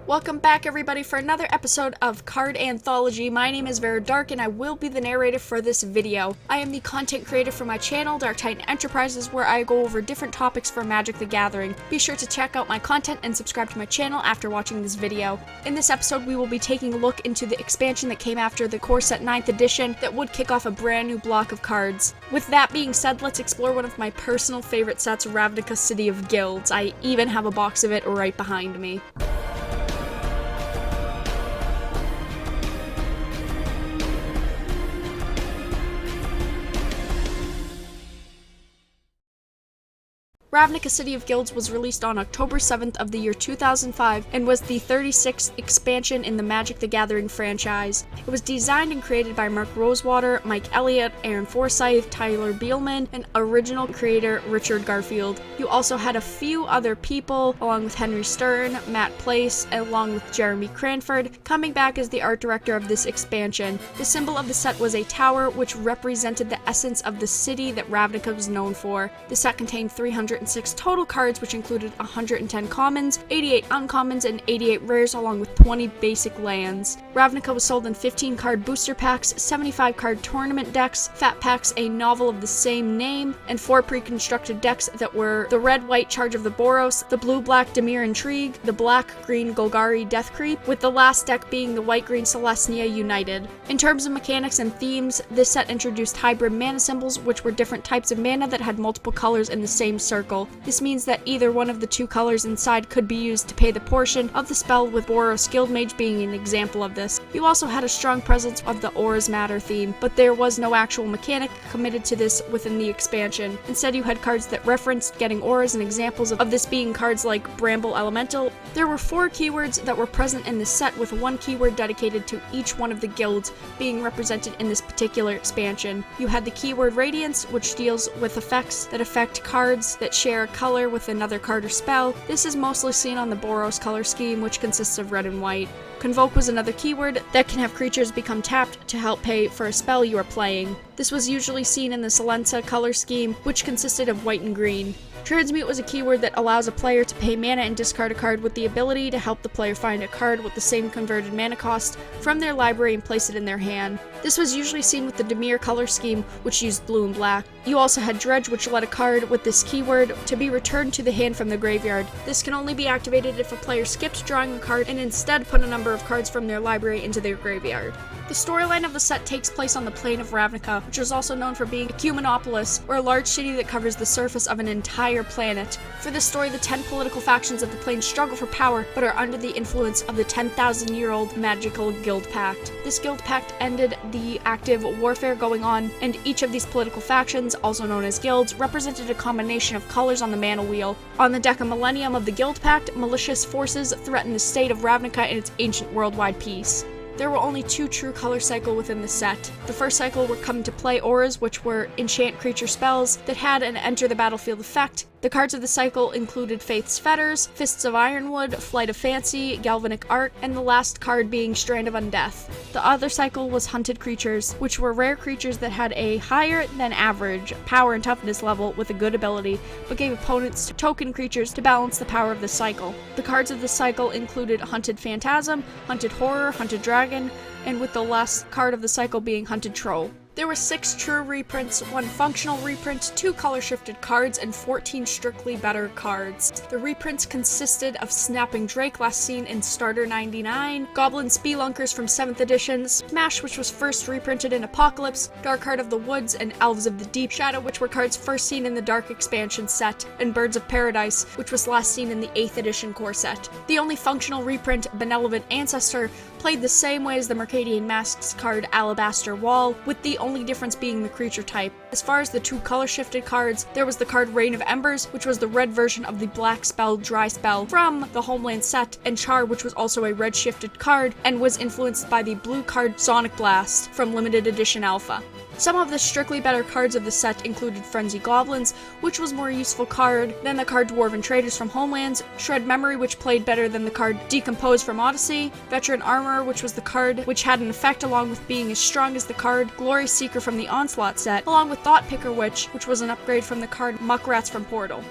Welcome back everybody for another episode of Card Anthology. My name is Vara and I will be the narrator for this video. I am the content creator for my channel, Dark Titan Enterprises, where I go over different topics for Magic the Gathering. Be sure to check out my content and subscribe to my channel after watching this video. In this episode we will be taking a look into the expansion that came after the core set 9th edition that would kick off a brand new block of cards. With that being said, let's explore one of my personal favorite sets, Ravnica City of Guilds. I even have a box of it right behind me. Ravnica City of Guilds was released on October 7th of the year 2005 and was the 36th expansion in the Magic the Gathering franchise. It was designed and created by Mark Rosewater, Mike Elliott, Aaron Forsyth, Tyler Bielman, and original creator Richard Garfield. You also had a few other people, along with Henry Stern, Matt Place, along with Jeremy Cranford, coming back as the art director of this expansion. The symbol of the set was a tower, which represented the essence of the city that Ravnica was known for. The set contained 306 total cards, which included 110 commons, 88 uncommons, and 88 rares, along with 20 basic lands. Ravnica was sold in 15 card booster packs, 75 card tournament decks, fat packs, a novel of the same name, and 4 pre-constructed decks that were the red-white Charge of the Boros, the blue-black Dimir Intrigue, the black-green Golgari Death Creep, with the last deck being the white-green Celestia United. In terms of mechanics and themes, this set introduced hybrid mana symbols, which were different types of mana that had multiple colors in the same circle. This means that either one of the two colors inside could be used to pay the portion of the spell, with Boros Guildmage being an example of this. You also had a strong presence of the Auras Matter theme, but there was no actual mechanic committed to this within the expansion. Instead, you had cards that referenced getting auras, and examples of this being cards like Bramble Elemental. There were 4 keywords that were present in the set, with 1 keyword dedicated to each one of the guilds being represented in this particular expansion. You had the keyword Radiance, which deals with effects that affect cards that share a color with another card or spell. This is mostly seen on the Boros color scheme, which consists of red and white. Convoke was another keyword that can have creatures become tapped to help pay for a spell you are playing. This was usually seen in the Silenza color scheme, which consisted of white and green. Transmute was a keyword that allows a player to pay mana and discard a card with the ability to help the player find a card with the same converted mana cost from their library and place it in their hand. This was usually seen with the Dimir color scheme, which used blue and black. You also had Dredge, which let a card with this keyword to be returned to the hand from the graveyard. This can only be activated if a player skipped drawing a card and instead put a number of cards from their library into their graveyard. The storyline of the set takes place on the plane of Ravnica, which is also known for being a Cumanopolis, or a large city that covers the surface of an entire planet. For this story, the 10 political factions of the plane struggle for power, but are under the influence of the 10,000-year-old magical guild pact. This guild pact ended the active warfare going on, and each of these political factions, also known as guilds, represented a combination of colors on the mana wheel. On the Deca Millennium of the guild pact, malicious forces threatened the state of Ravnica and its ancient worldwide peace. There were only 2 true color cycles within the set. The first cycle would come to play auras, which were enchant creature spells that had an enter the battlefield effect. The cards of the cycle included Faith's Fetters, Fists of Ironwood, Flight of Fancy, Galvanic Art, and the last card being Strand of Undeath. The other cycle was Hunted Creatures, which were rare creatures that had a higher than average power and toughness level with a good ability, but gave opponents token creatures to balance the power of the cycle. The cards of the cycle included Hunted Phantasm, Hunted Horror, Hunted Dragon, and with the last card of the cycle being Hunted Troll. There were 6 true reprints, 1 functional reprint, 2 color-shifted cards, and 14 strictly better cards. The reprints consisted of Snapping Drake, last seen in Starter 99, Goblin Spelunkers from 7th edition, Smash, which was first reprinted in Apocalypse, Dark Heart of the Woods, and Elves of the Deep Shadow, which were cards first seen in the Dark expansion set, and Birds of Paradise, which was last seen in the 8th edition core set. The only functional reprint, Benevolent Ancestor, played the same way as the Mercadian Masks card Alabaster Wall, with the only difference being the creature type. As far as the 2 color-shifted cards, there was the card Reign of Embers, which was the red version of the black spell Dry Spell from the Homeland set, and Char, which was also a red-shifted card and was influenced by the blue card Sonic Blast from Limited Edition Alpha. Some of the strictly better cards of the set included Frenzy Goblins, which was more useful card than the card Dwarven Traders from Homelands, Shred Memory, which played better than the card Decompose from Odyssey, Veteran Armor, which was the card which had an effect along with being as strong as the card Glory Seeker from the Onslaught set, along with Thought Picker Witch, which was an upgrade from the card Muckrats from Portal.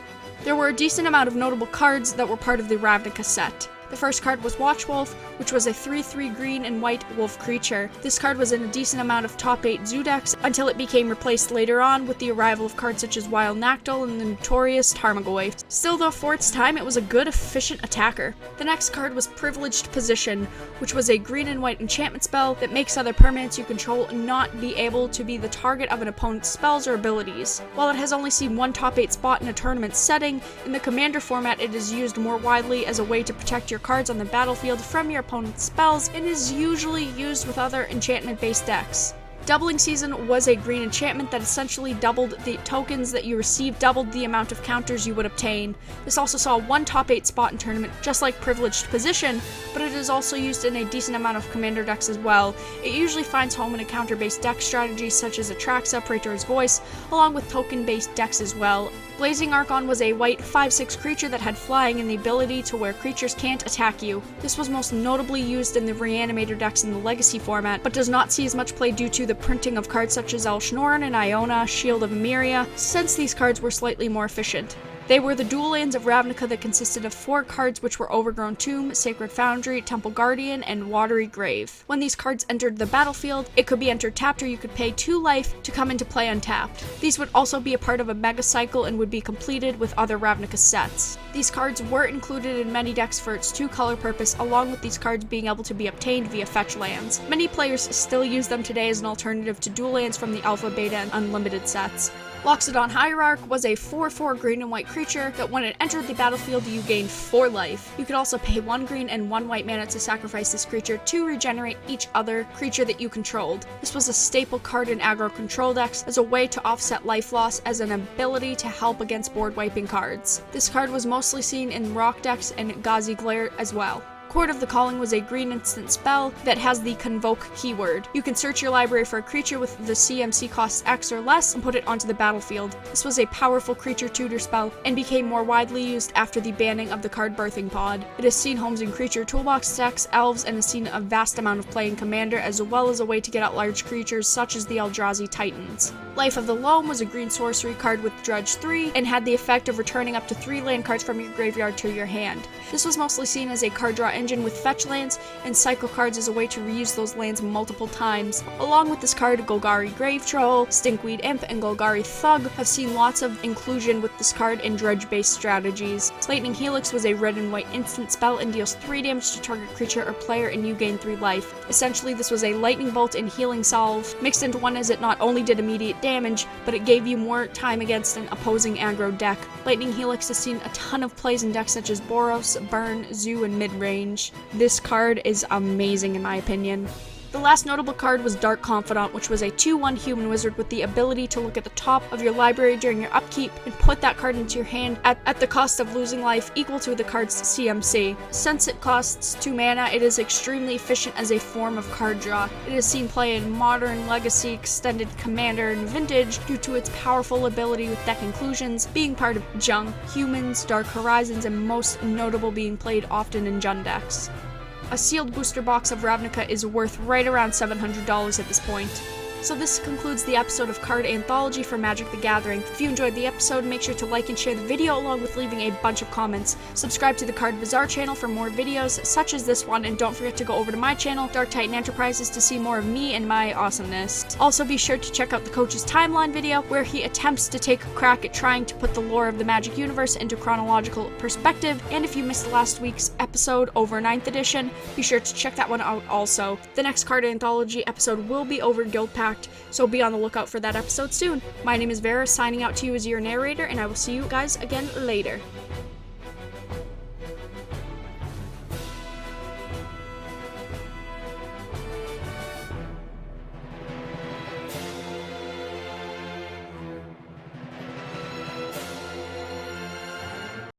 There were a decent amount of notable cards that were part of the Ravnica set. The first card was Watchwolf, which was a 3/3 green and white wolf creature. This card was in a decent amount of top 8 zoo decks until it became replaced later on with the arrival of cards such as Wild Nactyl and the notorious Tarmogoyf. Still though, for its time, it was a good, efficient attacker. The next card was Privileged Position, which was a green and white enchantment spell that makes other permanents you control not be able to be the target of an opponent's spells or abilities. While it has only seen one top 8 spot in a tournament setting, in the Commander format it is used more widely as a way to protect your cards on the battlefield from your opponent's spells and is usually used with other enchantment-based decks. Doubling Season was a green enchantment that essentially doubled the tokens that you received, doubled the amount of counters you would obtain. This also saw one top 8 spot in tournament, just like Privileged Position, but it is also used in a decent amount of Commander decks as well. It usually finds home in a counter-based deck strategies such as Atraxa, Praetor's Voice, along with token-based decks as well. Blazing Archon was a white 5/6 creature that had flying and the ability to where creatures can't attack you. This was most notably used in the Reanimator decks in the Legacy format, but does not see as much play due to the printing of cards such as Elshnorn and Iona, Shield of Emeria, since these cards were slightly more efficient. They were the dual lands of Ravnica that consisted of 4 cards which were Overgrown Tomb, Sacred Foundry, Temple Guardian, and Watery Grave. When these cards entered the battlefield, it could be entered tapped or you could pay 2 life to come into play untapped. These would also be a part of a mega cycle and would be completed with other Ravnica sets. These cards were included in many decks for its 2-color purpose, along with these cards being able to be obtained via fetch lands. Many players still use them today as an alternative to dual lands from the Alpha, Beta, and Unlimited sets. Loxodon Hierarch was a 4/4 green and white creature that when it entered the battlefield you gained 4 life. You could also pay 1 green and 1 white mana to sacrifice this creature to regenerate each other creature that you controlled. This was a staple card in aggro control decks as a way to offset life loss as an ability to help against board wiping cards. This card was mostly seen in rock decks and Ghazi Glare as well. Court of the Calling was a green instant spell that has the Convoke keyword. You can search your library for a creature with the CMC costs X or less and put it onto the battlefield. This was a powerful creature tutor spell and became more widely used after the banning of the card Birthing Pod. It has seen homes in creature toolbox decks, elves, and has seen a vast amount of play in Commander as well as a way to get out large creatures such as the Eldrazi Titans. Life of the Loam was a green sorcery card with Dredge 3 and had the effect of returning up to 3 land cards from your graveyard to your hand. This was mostly seen as a card draw engine with fetch lands and cycle cards as a way to reuse those lands multiple times. Along with this card, Golgari Grave Troll, Stinkweed Imp, and Golgari Thug have seen lots of inclusion with this card in dredge-based strategies. Lightning Helix was a red and white instant spell and deals 3 damage to target creature or player and you gain 3 life. Essentially, this was a lightning bolt and healing salve mixed into one as it not only did immediate damage, but it gave you more time against an opposing aggro deck. Lightning Helix has seen a ton of plays in decks such as Boros, Burn, Zoo, and Midrange. This card is amazing in my opinion. The last notable card was Dark Confidant, which was a 2/1 human wizard with the ability to look at the top of your library during your upkeep and put that card into your hand at the cost of losing life equal to the card's CMC. Since it costs 2 mana, it is extremely efficient as a form of card draw. It is seen play in Modern, Legacy, Extended, Commander, and Vintage due to its powerful ability with deck inclusions, being part of Jung, Humans, Dark Horizons, and most notable being played often in Jund decks. A sealed booster box of Ravnica is worth right around $700 at this point. So this concludes the episode of Card Anthology for Magic the Gathering. If you enjoyed the episode, make sure to like and share the video along with leaving a bunch of comments. Subscribe to the Card Bazaar channel for more videos such as this one, and don't forget to go over to my channel, Dark Titan Enterprises, to see more of me and my awesomeness. Also be sure to check out the coach's timeline video where he attempts to take a crack at trying to put the lore of the Magic universe into chronological perspective, and if you missed last week's episode over 9th edition, be sure to check that one out also. The next Card Anthology episode will be over Guild Pact, so be on the lookout for that episode soon. My name is Vara, signing out to you as your narrator, and I will see you guys again later.